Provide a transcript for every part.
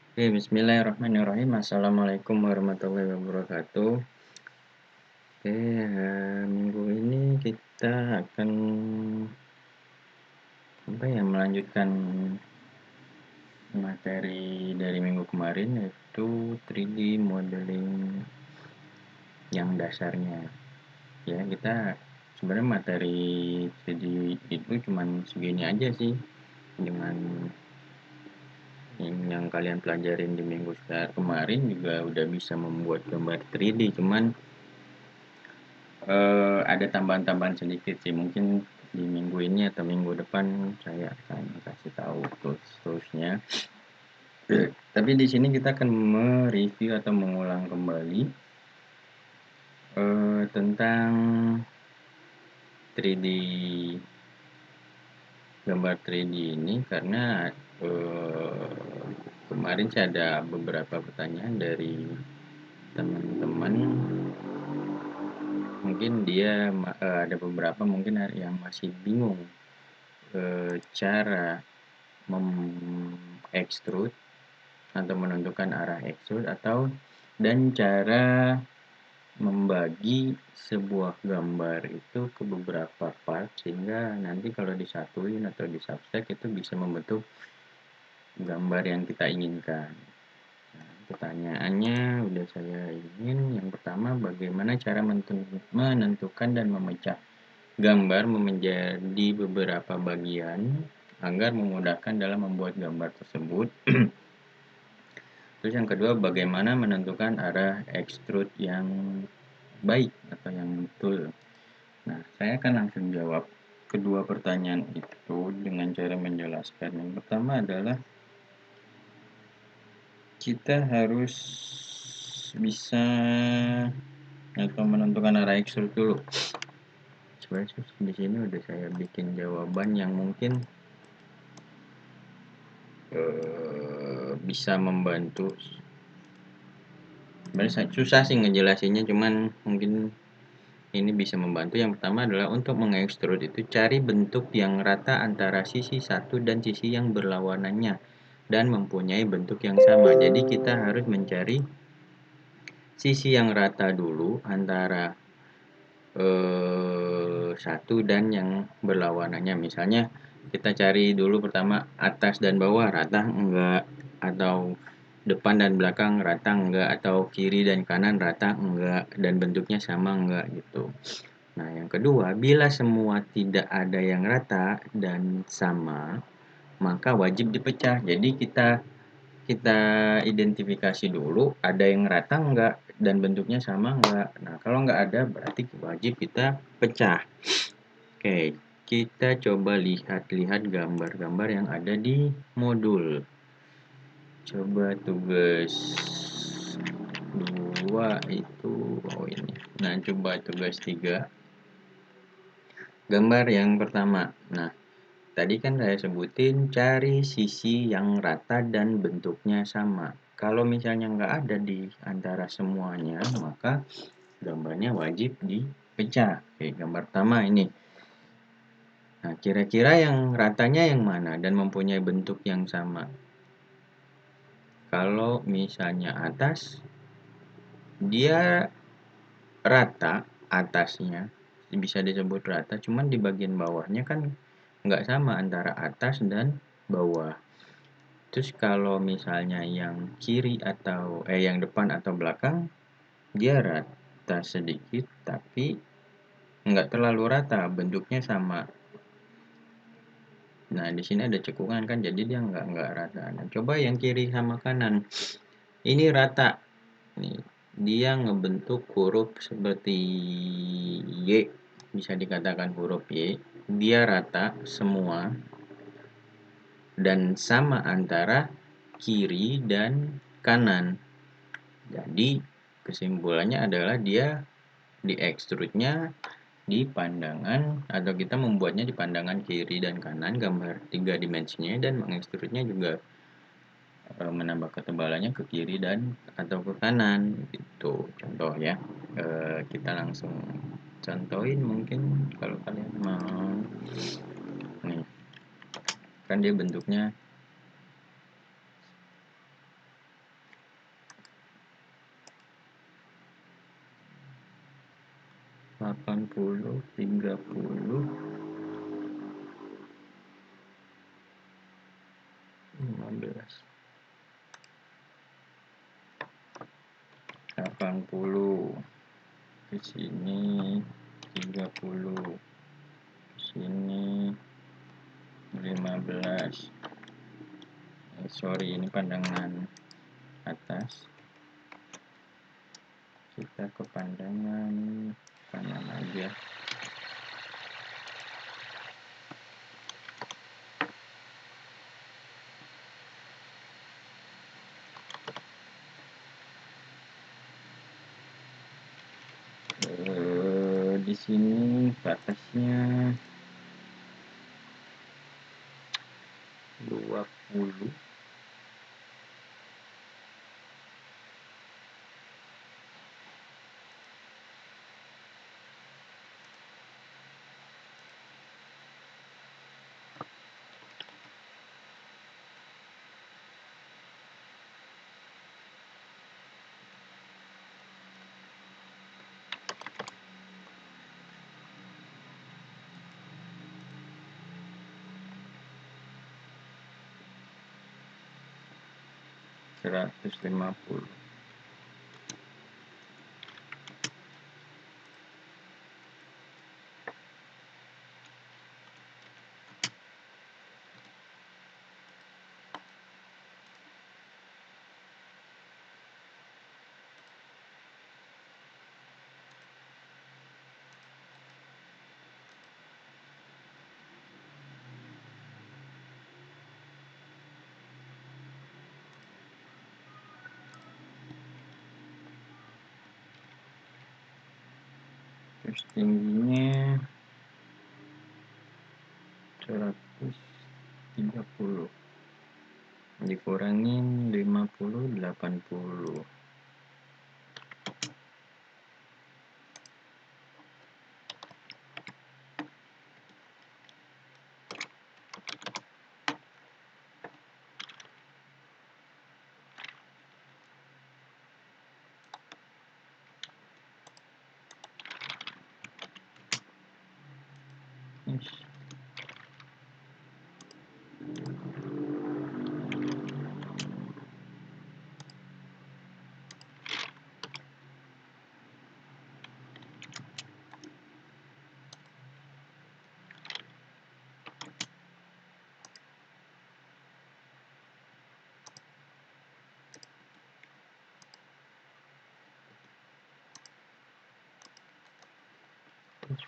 Oke, bismillahirrahmanirrahim. Assalamualaikum warahmatullahi wabarakatuh. Oke, minggu ini kita akan melanjutkan materi dari minggu kemarin, yaitu 3D modeling yang dasarnya. Ya, kita sebenarnya materi 3D itu cuman segini aja sih, dengan yang kalian pelajarin di minggu kemarin juga udah bisa membuat gambar 3D, cuman ada tambahan-tambahan sedikit sih, mungkin di minggu ini atau minggu depan saya akan kasih tahu terusnya. Tapi di sini kita akan mereview atau mengulang kembali tentang 3D gambar 3D ini, karena kemarin saya ada beberapa pertanyaan dari teman-teman. Mungkin dia ada beberapa mungkin yang masih bingung cara mengekstrud atau menentukan arah ekstrud dan cara membagi sebuah gambar itu ke beberapa part, sehingga nanti kalau disatuin atau disubtract itu bisa membentuk gambar yang kita inginkan. Nah, pertanyaannya udah saya ingin. Yang pertama, bagaimana cara menentukan dan memecah gambar menjadi beberapa bagian agar memudahkan dalam membuat gambar tersebut. Terus yang kedua, bagaimana menentukan arah ekstrud yang baik atau yang betul. Nah, saya akan langsung jawab kedua pertanyaan itu dengan cara menjelaskan. Yang pertama adalah kita harus bisa atau menentukan arah ekstrud dulu. Sebenarnya di sini udah saya bikin jawaban yang mungkin bisa membantu. Sebenarnya susah sih ngejelasinnya, cuman mungkin ini bisa membantu. Yang pertama adalah untuk mengekstrud itu cari bentuk yang rata antara sisi satu dan sisi yang berlawanannya dan mempunyai bentuk yang sama. Jadi kita harus mencari sisi yang rata dulu antara satu dan yang berlawanannya. Misalnya kita cari dulu pertama atas dan bawah rata enggak, atau depan dan belakang rata enggak, atau kiri dan kanan rata enggak, dan bentuknya sama enggak gitu. Nah, yang kedua, bila semua tidak ada yang rata dan sama, maka wajib dipecah. Jadi kita kita identifikasi dulu ada yang rata enggak dan bentuknya sama enggak. Nah, kalau enggak ada berarti wajib kita pecah. Oke, kita coba lihat-lihat gambar-gambar yang ada di modul. Coba tugas 2 itu ini. Nah, coba tugas 3. Gambar yang pertama. Nah, tadi kan saya sebutin cari sisi yang rata dan bentuknya sama. Kalau misalnya nggak ada di antara semuanya, maka gambarnya wajib dipecah. Oke, gambar pertama ini. Nah, kira-kira yang ratanya yang mana dan mempunyai bentuk yang sama? Kalau misalnya atas, dia rata atasnya, bisa disebut rata, cuman di bagian bawahnya kan nggak sama antara atas dan bawah. Terus kalau misalnya yang kiri atau yang depan atau belakang, dia rata sedikit tapi nggak terlalu rata, bentuknya sama. Nah, di sini ada cekungan kan, jadi dia nggak rata. Nah, coba yang kiri sama kanan. Ini rata. Nih, dia ngebentuk huruf seperti Y, bisa dikatakan huruf Y. Dia rata semua dan sama antara kiri dan kanan. Jadi kesimpulannya adalah dia diekstrudnya di pandangan, atau kita membuatnya di pandangan kiri dan kanan gambar 3 dimensinya, dan mengekstrudnya juga menambah ketebalannya ke kiri dan atau ke kanan gitu. Contoh ya, kita langsung contohin mungkin kalau kalian mau. Nih, kan dia bentuknya 80, 30, 15. 80 ke sini, 30 ke sini, 15. Sorry, ini pandangan atas, kita ke pandangan kanan aja. Di sini batasnya 20. Seratus lima puluh. Terus tingginya 130, dikurangin 50, 80.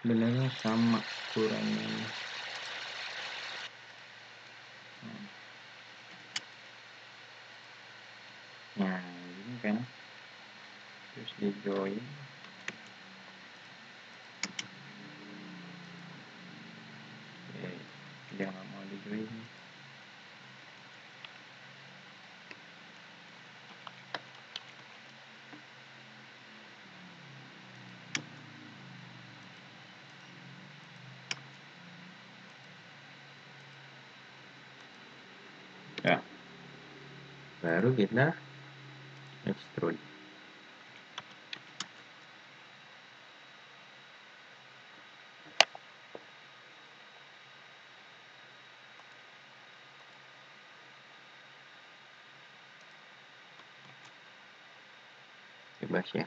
Sebenarnya sama ukurannya. Nah, ini kan terus di join. Dia nggak mau di join. Ya, baru kita extrude. Bebas ya.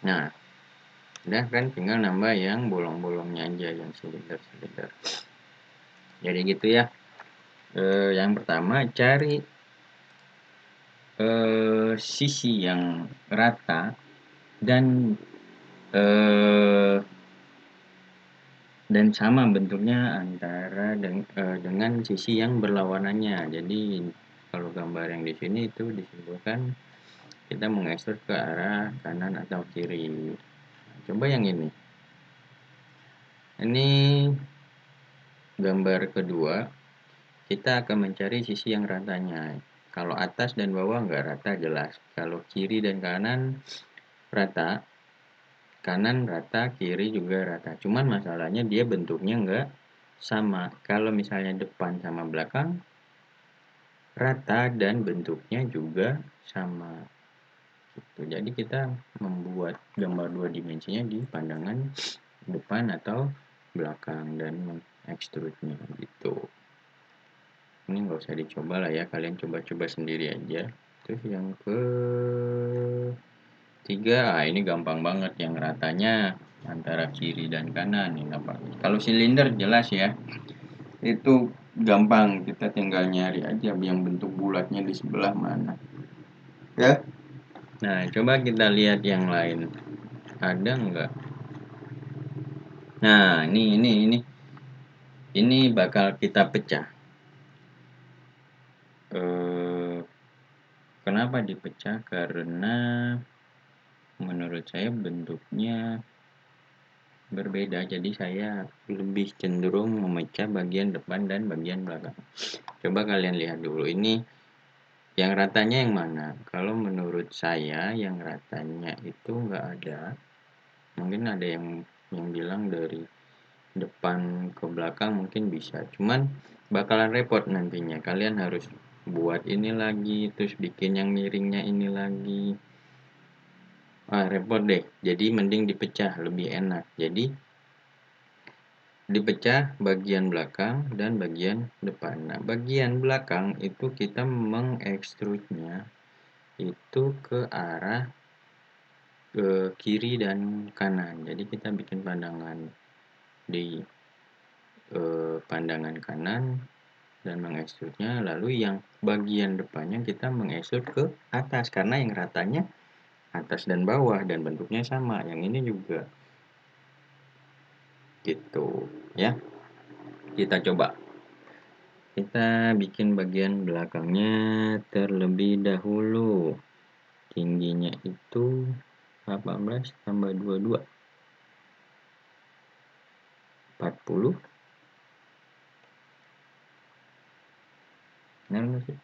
Nah, udah kan tinggal nambah yang bolong-bolongnya aja, yang silinder-silinder. Jadi gitu ya. Yang pertama cari sisi yang rata dan sama bentuknya antara dengan sisi yang berlawanannya. Jadi kalau gambar yang di sini itu disimpulkan kita menggeser ke arah kanan atau kiri. Nah, coba yang ini. Ini gambar kedua, kita akan mencari sisi yang ratanya. Kalau atas dan bawah nggak rata jelas. Kalau kiri dan kanan rata, kanan rata, kiri juga rata. Cuman masalahnya dia bentuknya nggak sama. Kalau misalnya depan sama belakang rata dan bentuknya juga sama. gitu. Jadi kita membuat gambar dua dimensinya di pandangan depan atau belakang dan mengekstrudnya gitu. Ini nggak usah dicoba lah ya, kalian coba-coba sendiri aja. Terus yang ke tiga, ini gampang banget, yang ratanya antara kiri dan kanan. Ini apa? Kalau silinder jelas ya, itu gampang, kita tinggal nyari aja yang bentuk bulatnya di sebelah mana ya. Nah, coba kita lihat yang lain, ada nggak? Nah, ini bakal kita pecah. Kenapa dipecah? Karena menurut saya bentuknya berbeda, jadi saya lebih cenderung memecah bagian depan dan bagian belakang. Coba kalian lihat dulu, ini yang ratanya yang mana? Kalau menurut saya yang ratanya itu nggak ada. Mungkin ada yang bilang dari depan ke belakang mungkin bisa, cuman bakalan repot nantinya. Kalian harus buat ini lagi, terus bikin yang miringnya ini lagi. Repot deh. Jadi mending dipecah, lebih enak. Jadi dipecah bagian belakang dan bagian depan. Nah, bagian belakang itu kita mengekstrudnya itu ke arah ke kiri dan kanan. Jadi kita bikin pandangan di pandangan kanan dan mengekstrudnya, lalu yang bagian depannya kita mengekstrud ke atas karena yang ratanya atas dan bawah dan bentuknya sama. Yang ini juga gitu ya. Kita coba, kita bikin bagian belakangnya terlebih dahulu. Tingginya itu 18 tambah 22 40. Benar sih?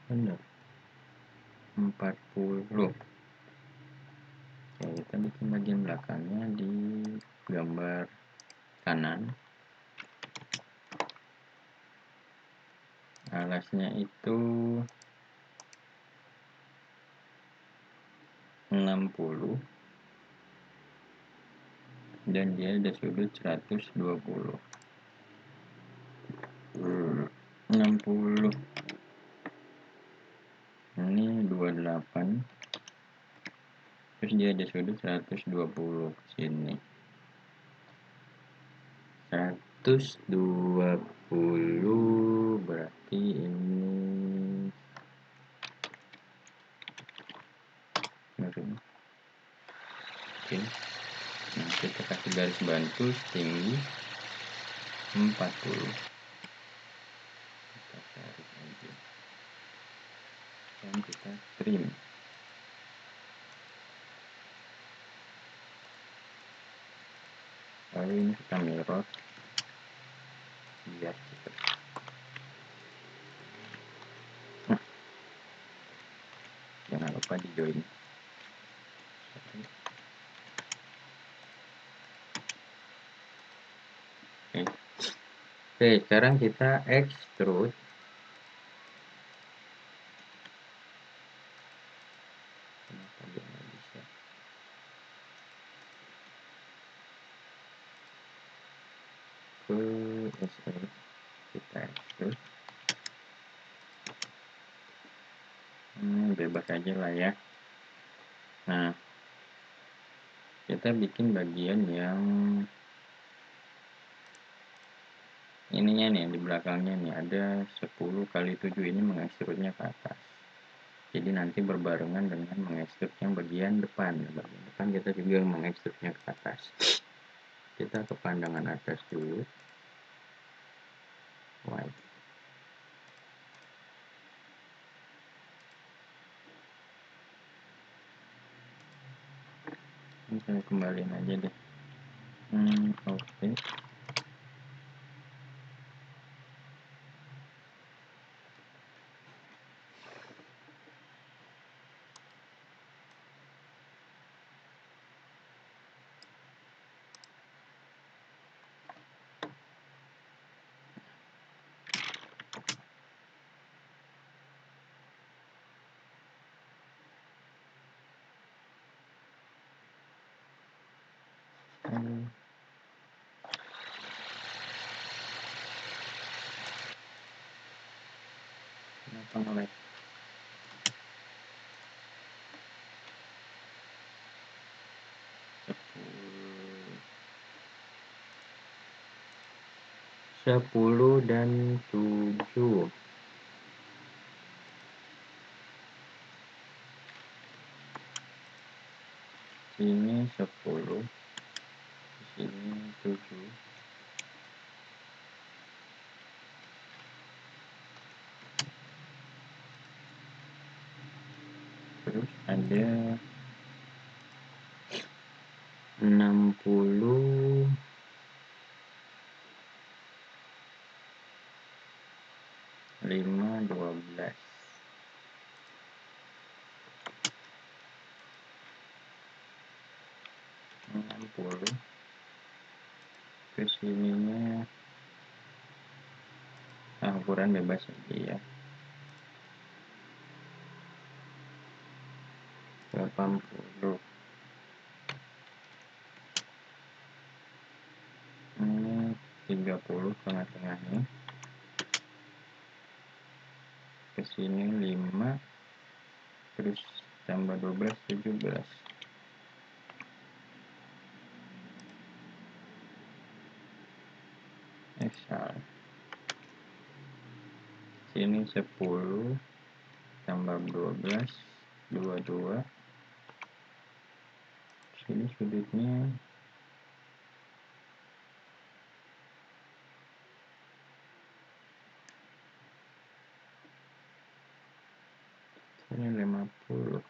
Benar, 40. Oke, kita bikin bagian belakangnya di gambar kanan. Alasnya itu 60 dan dia ada sudut 120. 60 ini 28, terus dia ada sudut 120 ke sini. 120 berarti ini oke. Nah, kita kasih garis bantu tinggi 40. Kita tarik aja dan kita trim. Lalu ini kita mirror biar cepet. Jangan lupa di join. Oke, sekarang kita extrude. Kenapa dia nggak bisa? Ke SE kita extrude. Bebas aja lah ya. Nah, kita bikin bagian yang ininya nih, di belakangnya nih ada 10 kali 7, ini mengekstrudnya ke atas. Jadi nanti berbarengan dengan mengekstrud yang bagian depan. Bagian depan kita juga mengekstrudnya ke atas. Kita ke pandangan atas dulu. White. Ini saya kembaliin aja deh. Oke. Kenapa nge-lag? Sepuluh dan 7. Sini 10, sini 7. Terus ada 60, 5, 12. 60 kesininya ukuran bebas aja ya. 80. Ini 30 tengah-tengahnya. Kesini 5, terus tambah 12, 17. Salah. Sini 10 tambah 12, 22. Sini sudutnya ini 50.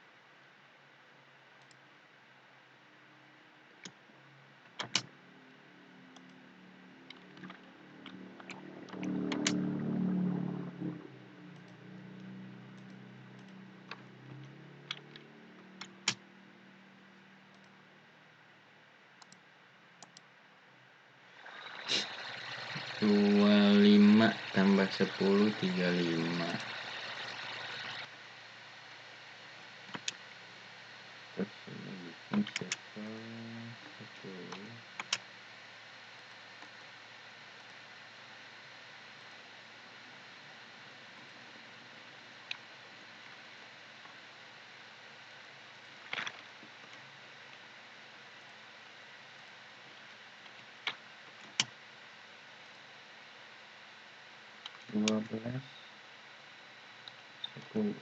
Dua lima tambah 10, 35. Terus ini bikin circle 10. 12, 10, 35.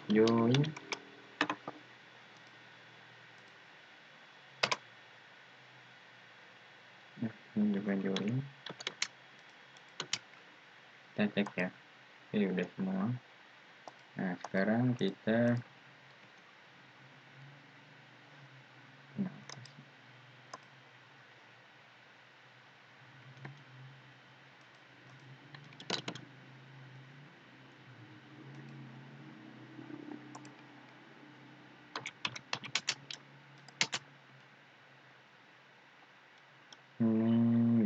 Join. Ini juga join. Kita cek ya. Oke, udah semua. Nah, sekarang kita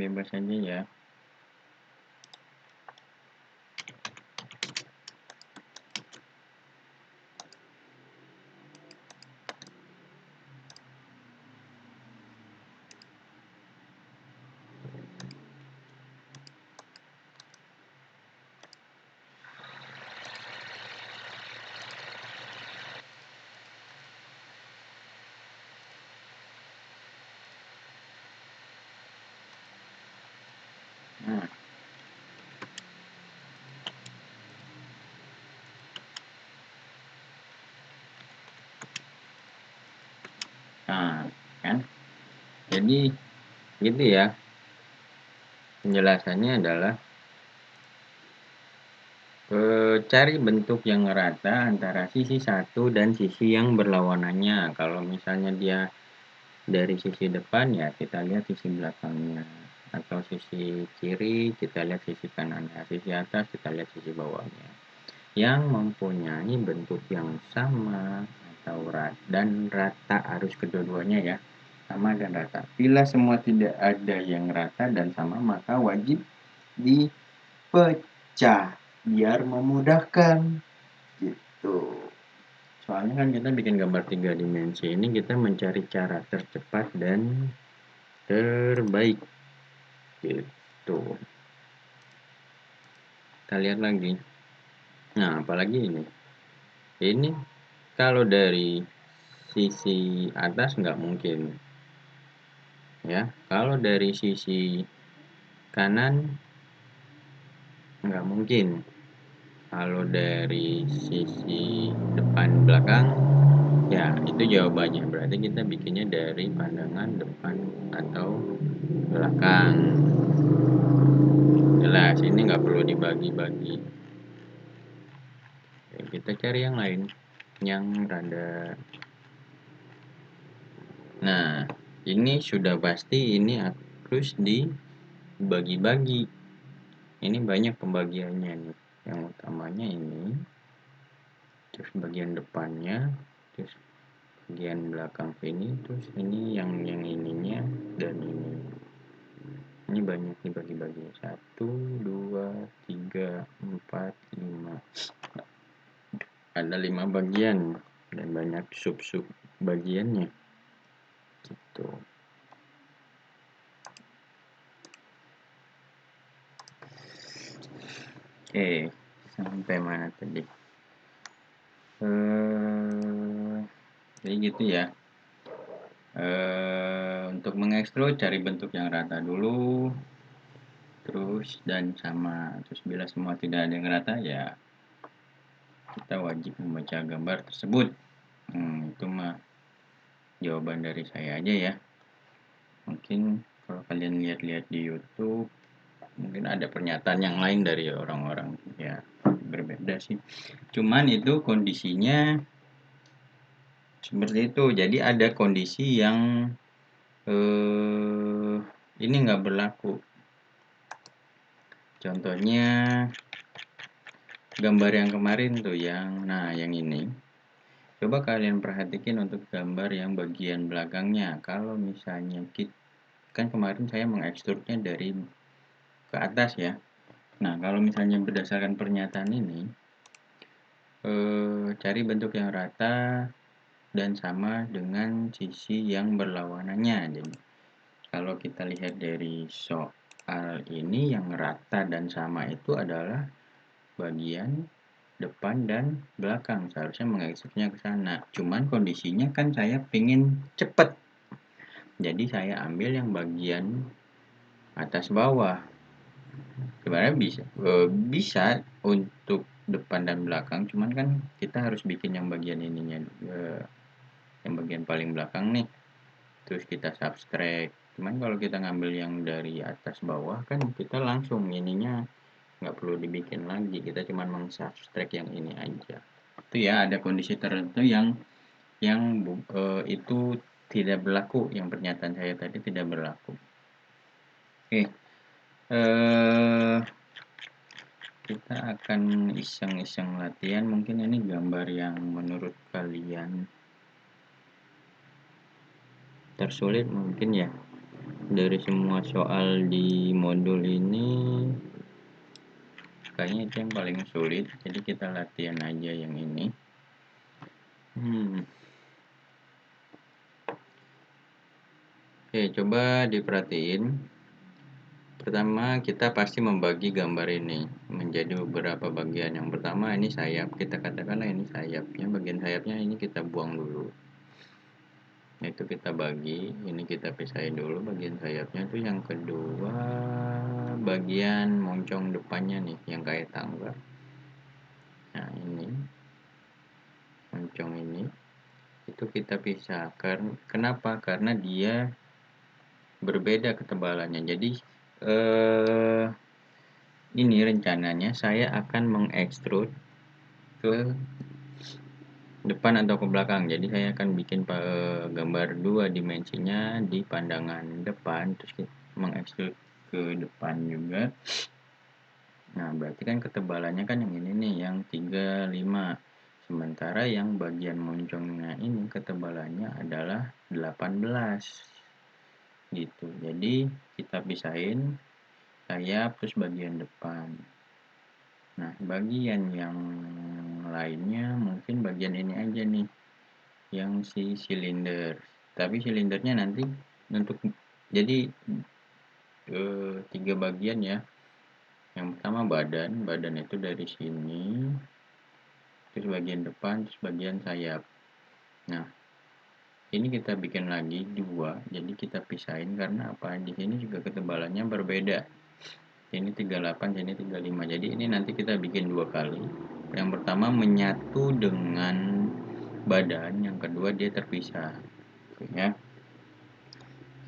bebas aja ya. Nah, kan? Jadi gitu ya. Penjelasannya adalah Cari bentuk yang rata antara sisi satu dan sisi yang berlawanannya. Kalau misalnya dia dari sisi depan, ya kita lihat sisi belakangnya. Atau sisi kiri, kita lihat sisi kanannya. Sisi atas, kita lihat sisi bawahnya. Yang mempunyai bentuk yang sama atau dan rata, harus kedua-duanya ya. Sama dan rata. Bila semua tidak ada yang rata dan sama, maka wajib dipecah biar memudahkan gitu. Soalnya kan kita bikin gambar 3 dimensi ini, kita mencari cara tercepat dan terbaik gitu. Kita lihat lagi. Nah, apalagi ini kalau dari sisi atas nggak mungkin ya. Kalau dari sisi kanan nggak mungkin. Kalau dari sisi depan belakang, ya itu jawabannya. Berarti kita bikinnya dari pandangan depan atau belakang. Jelas, ini nggak perlu dibagi-bagi. Oke, kita cari yang lain, yang rada. Nah, ini sudah pasti ini harus dibagi-bagi. Ini banyak pembagiannya nih. Yang utamanya ini, terus bagian depannya, terus bagian belakang sini, terus ini yang ininya dan ini banyak dibagi-bagi. 1, 2, 3, 4, 5. Ada 5 bagian dan banyak sub-sub bagiannya gitu. Oke, sampai mana tadi? Jadi gitu ya. Untuk mengekstrud, cari bentuk yang rata dulu, terus dan sama. Terus bila semua tidak ada yang rata, ya kita wajib membaca gambar tersebut. Itu mah jawaban dari saya aja ya. Mungkin kalau kalian lihat-lihat di YouTube, mungkin ada pernyataan yang lain dari orang-orang, ya berbeda sih. Cuman itu kondisinya seperti itu. Jadi ada kondisi yang ini nggak berlaku. Contohnya gambar yang kemarin tuh, yang ini. Coba kalian perhatikan untuk gambar yang bagian belakangnya. Kalau misalnya kan kemarin saya mengekstrudnya dari ke atas ya. Nah, kalau misalnya berdasarkan pernyataan ini, cari bentuk yang rata dan sama dengan sisi yang berlawanannya. Jadi, kalau kita lihat dari soal ini, yang rata dan sama itu adalah bagian depan dan belakang. Seharusnya mengeksekusinya ke sana. Cuman kondisinya kan saya pengen cepet. Jadi saya ambil yang bagian atas bawah. Sebenarnya bisa untuk depan dan belakang, cuman kan kita harus bikin yang bagian ininya, yang bagian paling belakang nih, terus kita subtract. Cuman kalau kita ngambil yang dari atas bawah kan kita langsung ininya nggak perlu dibikin lagi, kita cuma meng-subtract yang ini aja. Itu ya, ada kondisi tertentu yang itu tidak berlaku, yang pernyataan saya tadi tidak berlaku. Oke, kita akan iseng-iseng latihan. Mungkin ini gambar yang menurut kalian tersulit mungkin ya. Dari semua soal di modul ini, kayaknya itu yang paling sulit. Jadi kita latihan aja yang ini. Oke, coba diperhatiin. Pertama, kita pasti membagi gambar ini menjadi beberapa bagian. Yang pertama ini sayap, kita katakanlah ini sayapnya, bagian sayapnya ini kita buang dulu. Itu kita bagi, ini kita pisahin dulu bagian sayapnya. Itu yang kedua, bagian moncong depannya nih, yang kayak tangga. Nah ini, moncong ini, itu kita pisahkan. Kenapa? Karena dia berbeda ketebalannya. Jadi ini rencananya saya akan mengekstrud ke depan atau ke belakang. Jadi saya akan bikin gambar 2 dimensinya di pandangan depan, terus kita mengekstrud ke depan juga. Nah, berarti kan ketebalannya kan yang ini nih, yang 35. Sementara yang bagian moncongnya ini ketebalannya adalah 18. Gitu. Jadi kita pisahin sayap terus bagian depan. Nah, bagian yang lainnya mungkin bagian ini aja nih, yang si silinder. Tapi silindernya nanti untuk jadi 3 bagian ya. Yang pertama badan itu dari sini, terus bagian depan, terus bagian sayap. Nah, ini kita bikin lagi 2, jadi kita pisahin karena apa? Di sini juga ketebalannya berbeda. Ini 38, sini 35. Jadi ini nanti kita bikin 2 kali. Yang pertama menyatu dengan badan, yang kedua dia terpisah. Oke ya.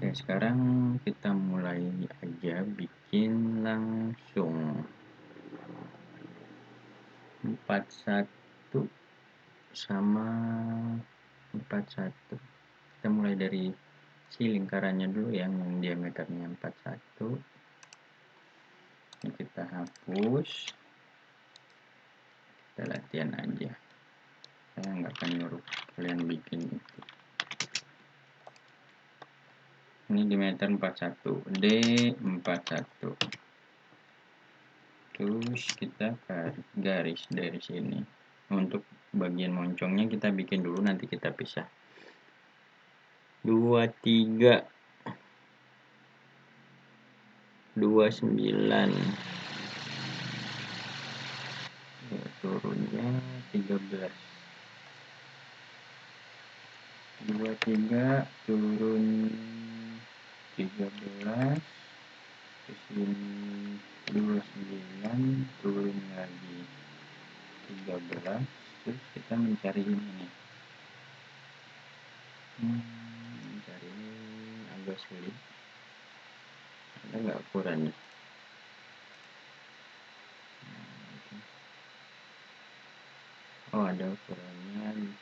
Oke, sekarang kita mulai aja bikin langsung 41 sama 41. Kita mulai dari si lingkarannya dulu yang diameternya 41. Ini kita hapus. Kita latihan aja. Saya nggak akan nyuruh kalian bikin itu. Ini diameter 41, D41. Terus kita garis dari sini. Untuk bagian moncongnya kita bikin dulu, nanti kita pisah. 23, 29. Ya, turunnya 13. 23 turun 13. Terus ini 29 turun lagi 13. Terus kita mencari ini nih. Mencari ini agak sulit. Ada nggak ukurannya? Oh, ada ukurannya.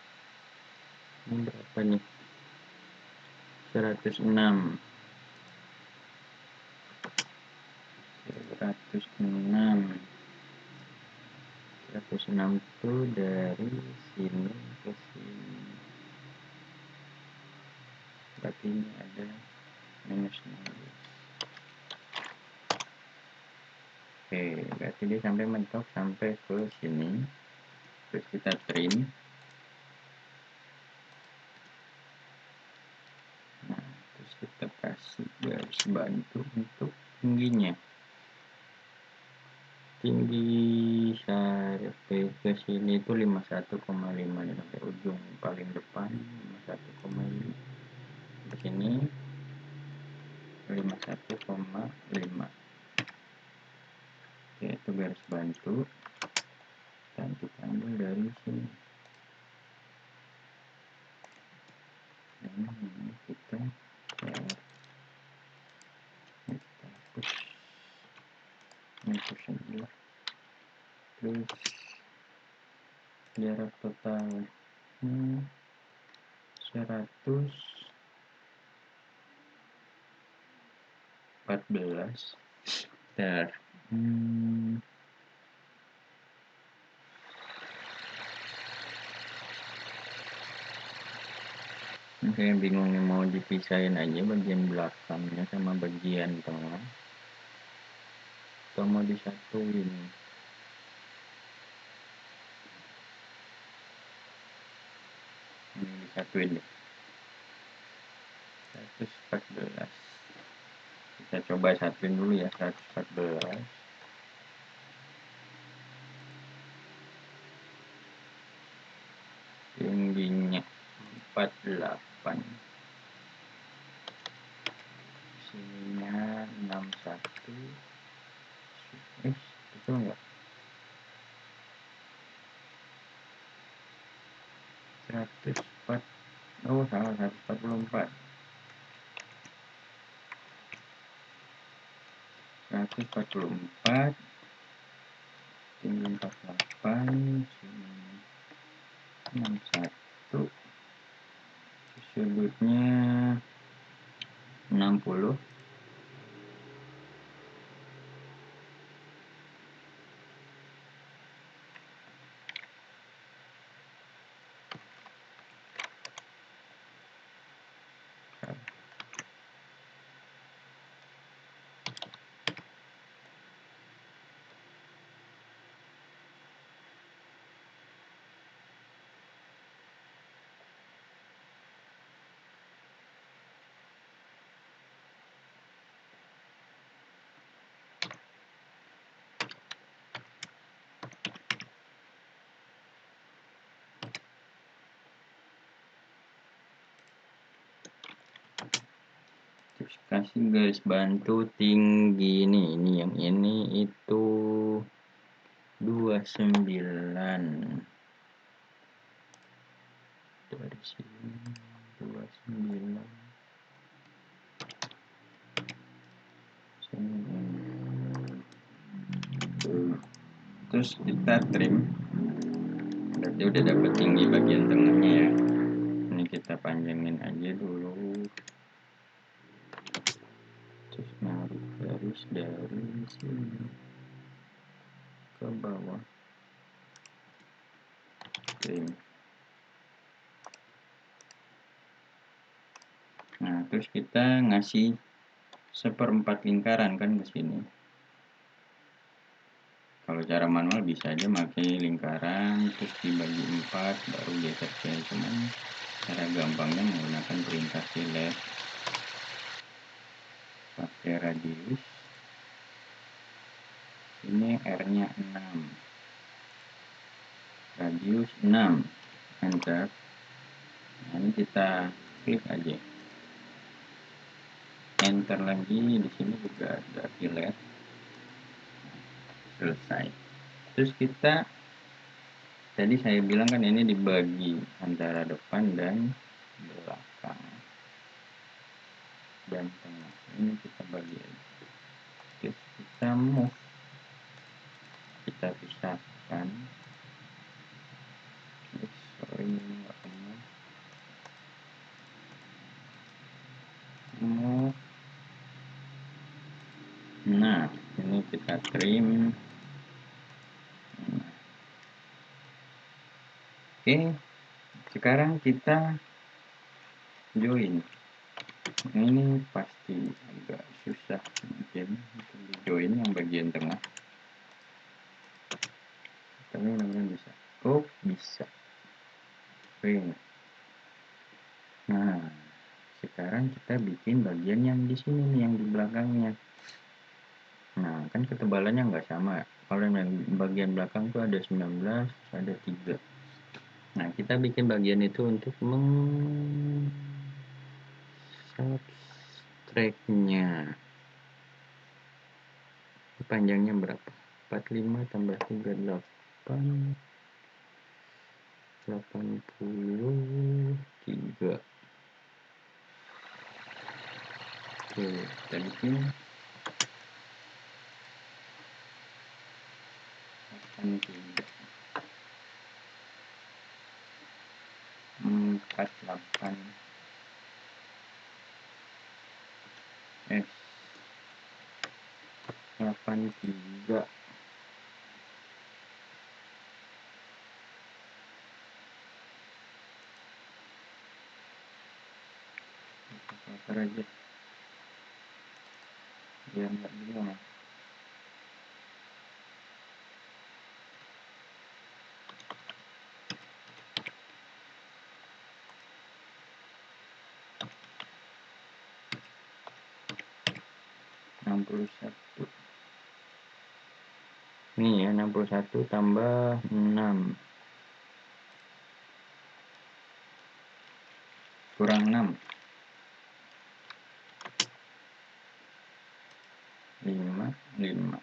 Ini berapa nih? 106. 106 itu dari sini ke sini. Berarti ini ada minus 16. Oke, berarti dia sampai mentok sampai ke sini. Terus kita trim. Nah, terus kita kasih garis bantu untuk tingginya. Tinggi sampai ke sini itu 51,5 sampai ujung paling depan 51,5. Di sini 51,5. Yaitu garis bantu, dan kita ambil dari sini. Dan ini kita hapus. Ini hapus aja. Terus jarak total 114. Bentar. Saya bingung nih, mau dipisahin aja bagian belakangnya sama bagian tengah atau mau disatuin. Ini disatuin deh. 114. Kita coba satuin dulu ya. 114. Tingginya 48. Sininya 61. Betul nggak? 104. Oh, salah, 144. 144. tinggi 48, sini 61, sudutnya 60, terus kasih garis bantu tinggi ini yang ini itu 29, dari sini 29, sini. Terus kita trim, berarti udah dapat tinggi bagian tengahnya ya. Ini kita panjangin aja dulu, terus narik garis dari sini ke bawah, trim. Nah terus kita ngasih 1/4 lingkaran kan ke sini. Kalau cara manual bisa aja pakai lingkaran terus dibagi 4 baru geser ke, cuman cara gampangnya menggunakan perintah select, pakai radius, ini R nya 6, radius 6, enter. Nah, ini kita klik aja, enter lagi, di sini juga ada fillet, selesai. Terus kita tadi saya bilang kan ini dibagi antara depan dan belakang dan tengah, ini kita bagi aja. Terus kita move, kita pisahkan. Sorry ini nggak kena. Move. Nah ini kita trim. Nah. Oke, sekarang kita join. Ini pasti agak susah mungkin untuk di join yang bagian tengah, tapi mudah-mudahan bisa. Oh bisa. Oke. Nah sekarang kita bikin bagian yang di sini nih, yang di belakangnya. Nah kan ketebalannya nggak sama, kalau yang bagian belakang tuh ada 19, ada 3. Nah kita bikin bagian itu untuk subtract-nya. Panjangnya berapa? 45 tambah 38, 83. Oke, kita bikin 83, 48 S 83. Apa aja biar nggak bingung. 61. Nih ya, 61 tambah 6 kurang 6, 5.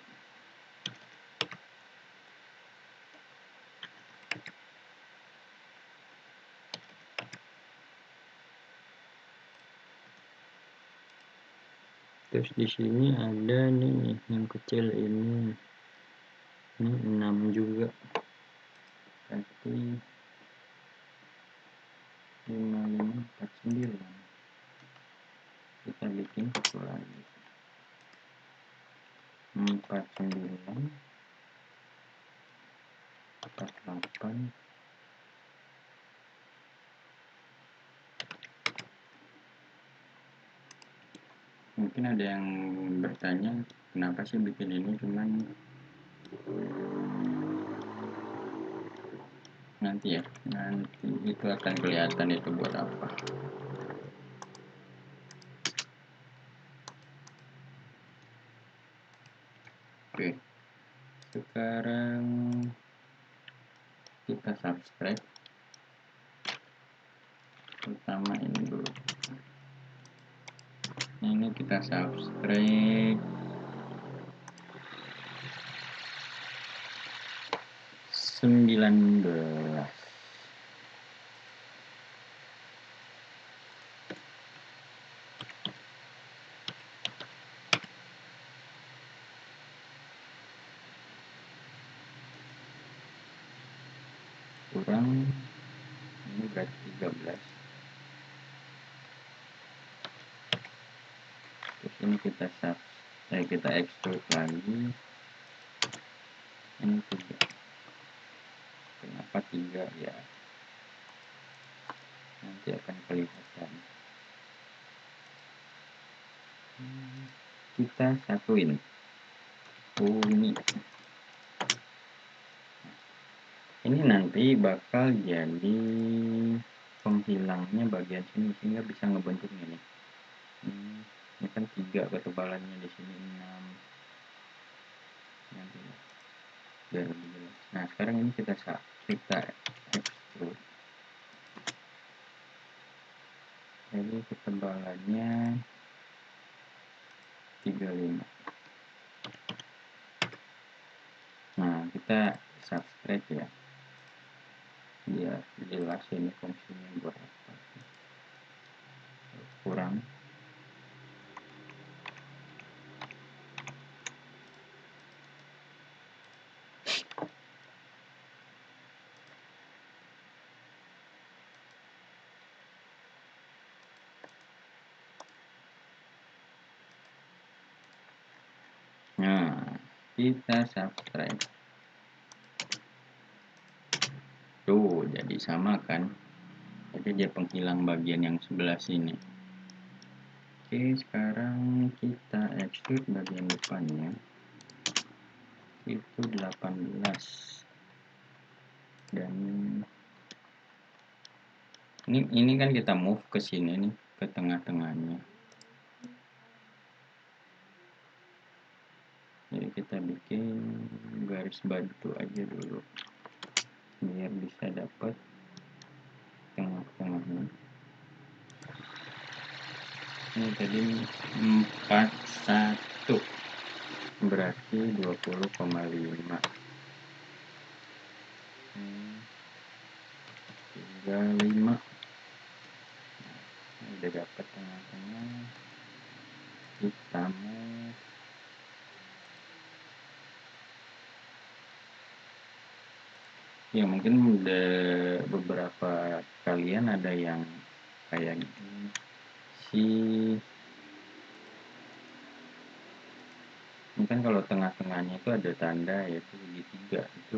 Terus di sini ada nih yang kecil ini. Ini 6 juga, berarti 5549. Kita bikin satu lagi, 49 48. Mungkin ada yang bertanya kenapa sih bikin ini, cuman nanti itu akan kelihatan itu buat apa. Oke, sekarang kita subscribe, pertama ini dulu, ini kita subscribe 19. Kurang, ini berarti 13. Terus ini kita extrude lagi, ini 3. Kenapa 3 ya, nanti akan kelihatan. Kita satuin, ini nanti bakal jadi penghilangnya bagian sini sehingga bisa ngebentuk ini. Ini kan 3 ketebalannya, di sini 6. Nanti biar lebih jelas. Nah sekarang ini kita extrude, jadi ketebalannya 35. Nah kita subscribe ya, biar jelas ini fungsinya buat apa. Kurang, nah kita subscribe tuh, jadi sama kan, jadi dia penghilang bagian yang sebelah sini. Oke, sekarang kita extrude bagian depannya itu 18, dan ini kan kita move ke sini nih, ke tengah-tengahnya. Jadi kita bikin garis bantu aja dulu biar bisa dapat tengah-tengahnya. Ini tadi 41, berarti 20,5. 35. Udah dapat tengah-tengah, kita mau ya, mungkin udah beberapa kalian ada yang kayak gini sih. Ini kan kalau tengah-tengahnya itu ada tanda yaitu segitiga, itu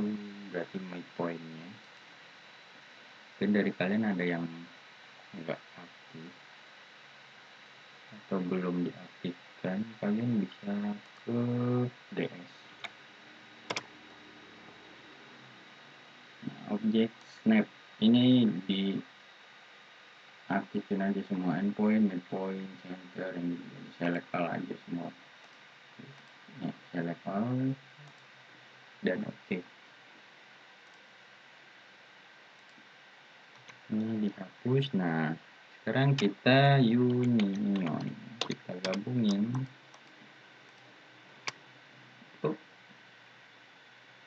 berarti midpointnya. Dan dari kalian ada yang enggak aktif atau belum diaktifkan, kalian bisa ke DS. Nah, objek snap ini diaktifin aja semua, endpoint, midpoint, center, ini select all aja semua. Nah, select all dan oke. Ini dihapus. Nah sekarang kita union, kita gabungin.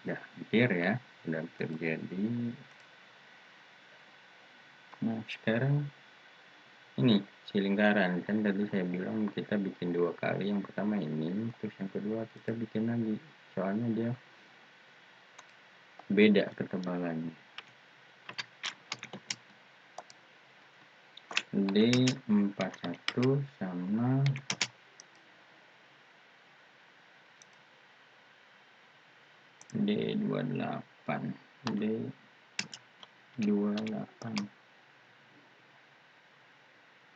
Udah hampir ya, udah terjadi. Nah sekarang ini si lingkaran, kan tadi saya bilang kita bikin 2 kali, yang pertama ini, terus yang kedua kita bikin lagi, soalnya dia beda ketebalannya. D41 sama D28. D28.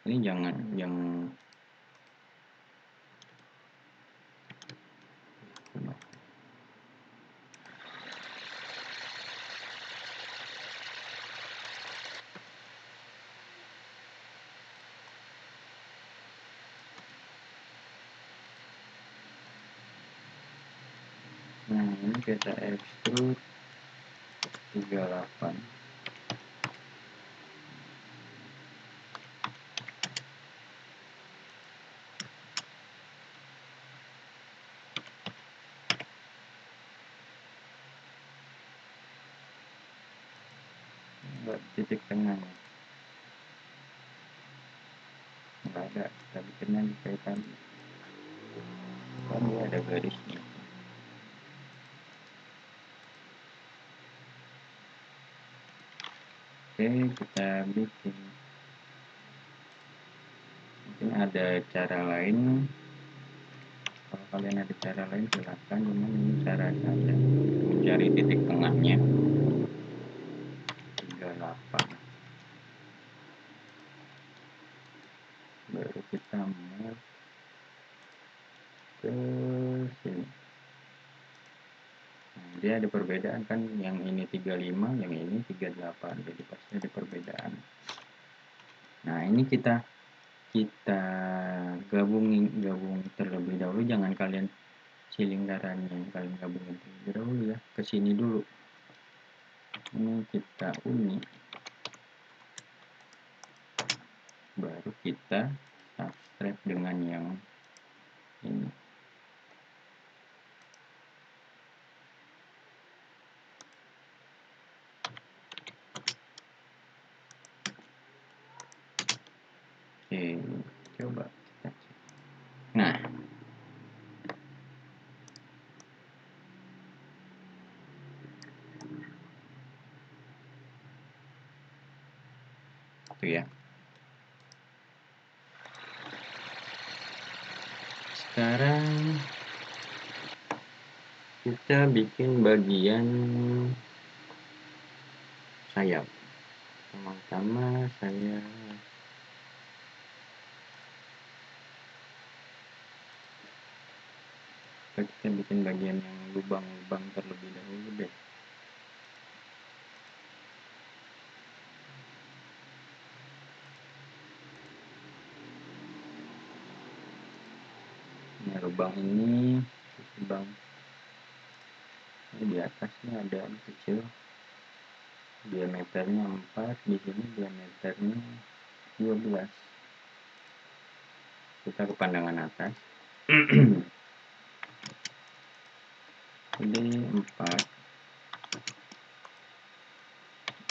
Ini jangan yang nah ini kita extrude 38. Buat titik tengahnya nggak ada, kita bikinnya kayak tadi kan dia ada garisnya. Oke, kita bikin. Mungkin ada cara lain, kalau kalian ada cara lain silahkan, cuman ini cara saya mencari titik tengahnya. 38. Baru kita move ke sini. Nah, dia ada perbedaan kan, yang ini 35, yang ini 38, jadi pasti ada perbedaan. Nah ini kita gabung terlebih dahulu, jangan kalian lingkarannya, kalian gabungin terlebih dahulu ya, ke sini dulu. Ini kita uni, baru kita subtract dengan yang ini. Oke, coba kita cek. Nah, itu ya. Sekarang kita bikin bagian sayap. Pertama saya kita bikin bagian yang lubang-lubang terlebih dahulu deh. Nah, lubang ini lubang di atasnya ada yang kecil, diameternya 4, di sini diameternya 12. Kita ke pandangan atas. Ini 4,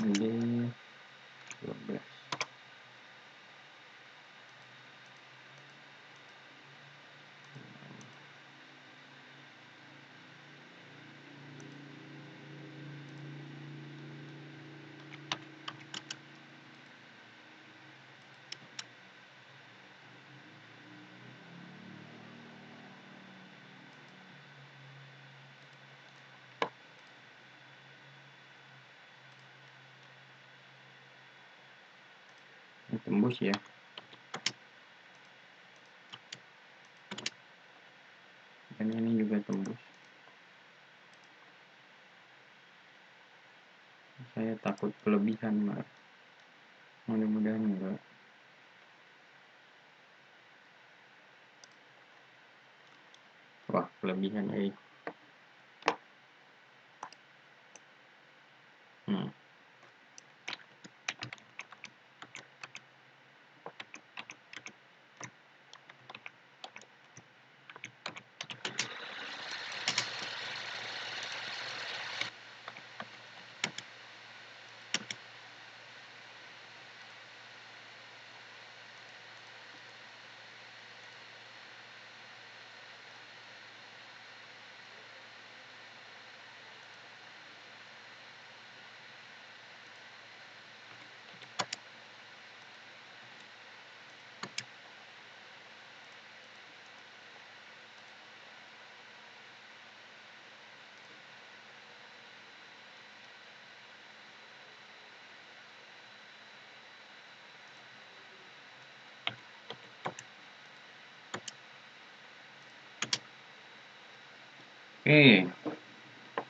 ini 12. Ini tembus ya. Dan ini juga tembus. Saya takut kelebihan, malah. Mudah-mudahan enggak. Wah, kelebihan Hmm. Oke,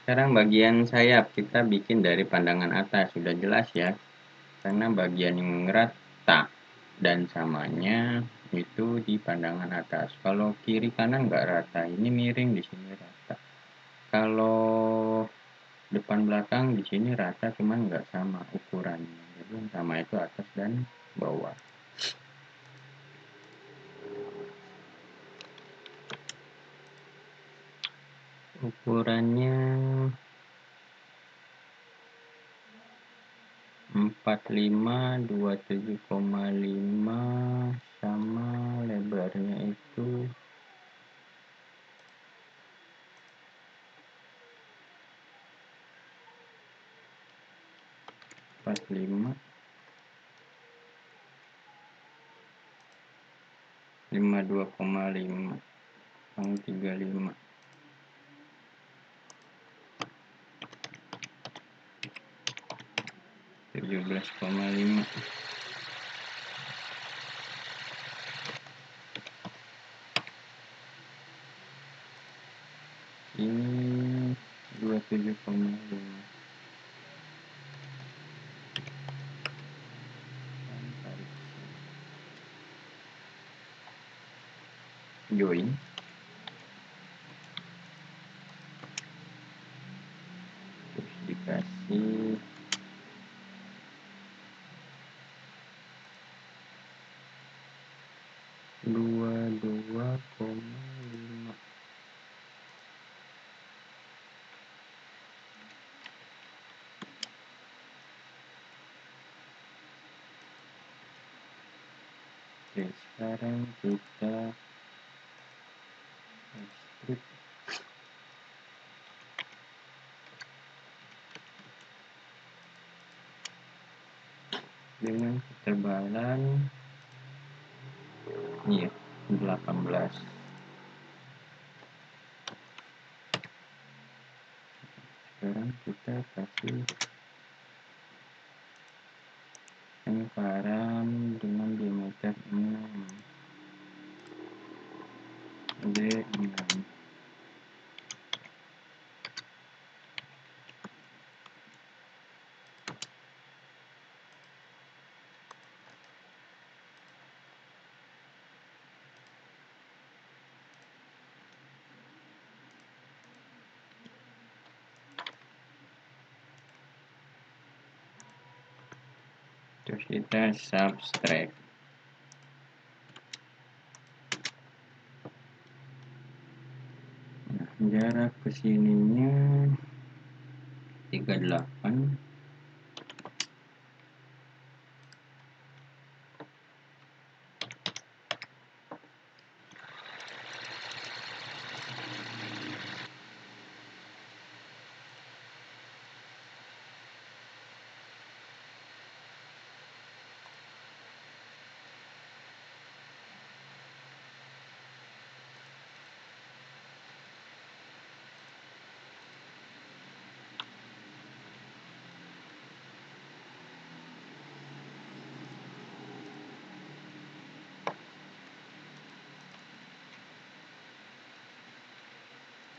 sekarang bagian sayap kita bikin dari pandangan atas, sudah jelas ya. Karena bagian yang rata dan samanya itu di pandangan atas. Kalau kiri kanan nggak rata, ini miring, di sini rata. Kalau depan belakang di sini rata, cuman nggak sama ukurannya. Jadi yang sama itu atas dan bawah. Ukurannya 45, 27,5 sama lebarnya itu 45, 52,5 sama 35, 17,5. Ini 27,5. Join. Terus dikasih 22,5. Oke, sekarang kita strip dengan ketebalan ini ya, 18. Sekarang kita kasih lingkaran dengan diameter 6, D6. Terus kita subtract. Nah, jarak kesininya 38.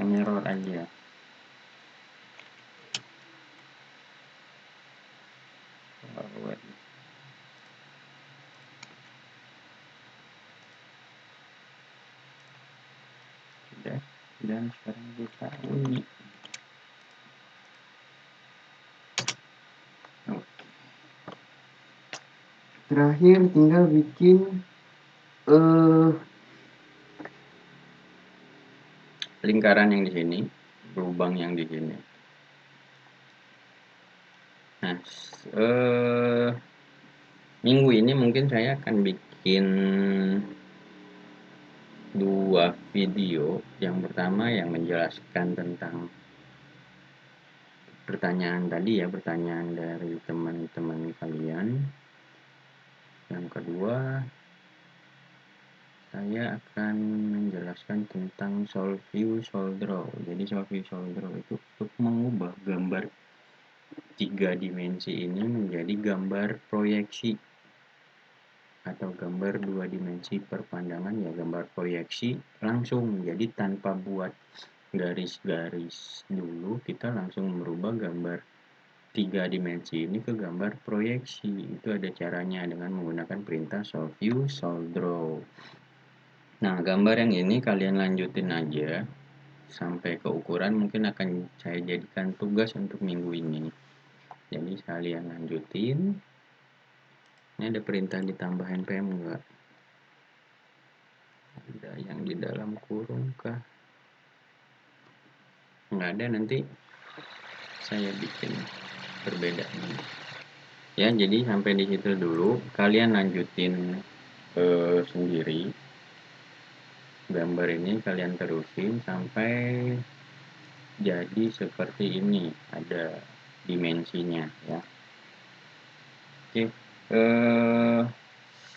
Mirror aja. Forward. Sudah. Dan sekarang kita unik. Oke. Terakhir tinggal bikin lingkaran yang di sini, lubang yang di sini. Nah, minggu ini mungkin saya akan bikin 2 video. Yang pertama yang menjelaskan tentang pertanyaan tadi ya, pertanyaan dari teman-teman kalian. Yang kedua, saya akan menjelaskan tentang solve view, solve draw. Jadi solve view, solve draw itu untuk mengubah gambar 3 dimensi ini menjadi gambar proyeksi atau gambar 2 dimensi perpandangan, ya gambar proyeksi langsung, jadi tanpa buat garis-garis dulu, kita langsung merubah gambar 3 dimensi ini ke gambar proyeksi. Itu ada caranya dengan menggunakan perintah solve view, solve draw. Nah, gambar yang ini kalian lanjutin aja sampai ke ukuran, mungkin akan saya jadikan tugas untuk minggu ini. Jadi kalian lanjutin. Ini ada perintah ditambah npm enggak? Ada yang di dalam kurung kah? Enggak ada, nanti saya bikin perbedaan. Ya, jadi sampai di situ dulu. Kalian lanjutin sendiri. Gambar ini kalian terusin sampai jadi seperti ini, ada dimensinya ya. Oke,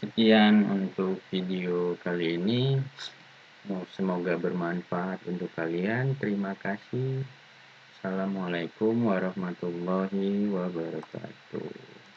sekian untuk video kali ini. Semoga bermanfaat untuk kalian. Terima kasih. Assalamualaikum warahmatullahi wabarakatuh.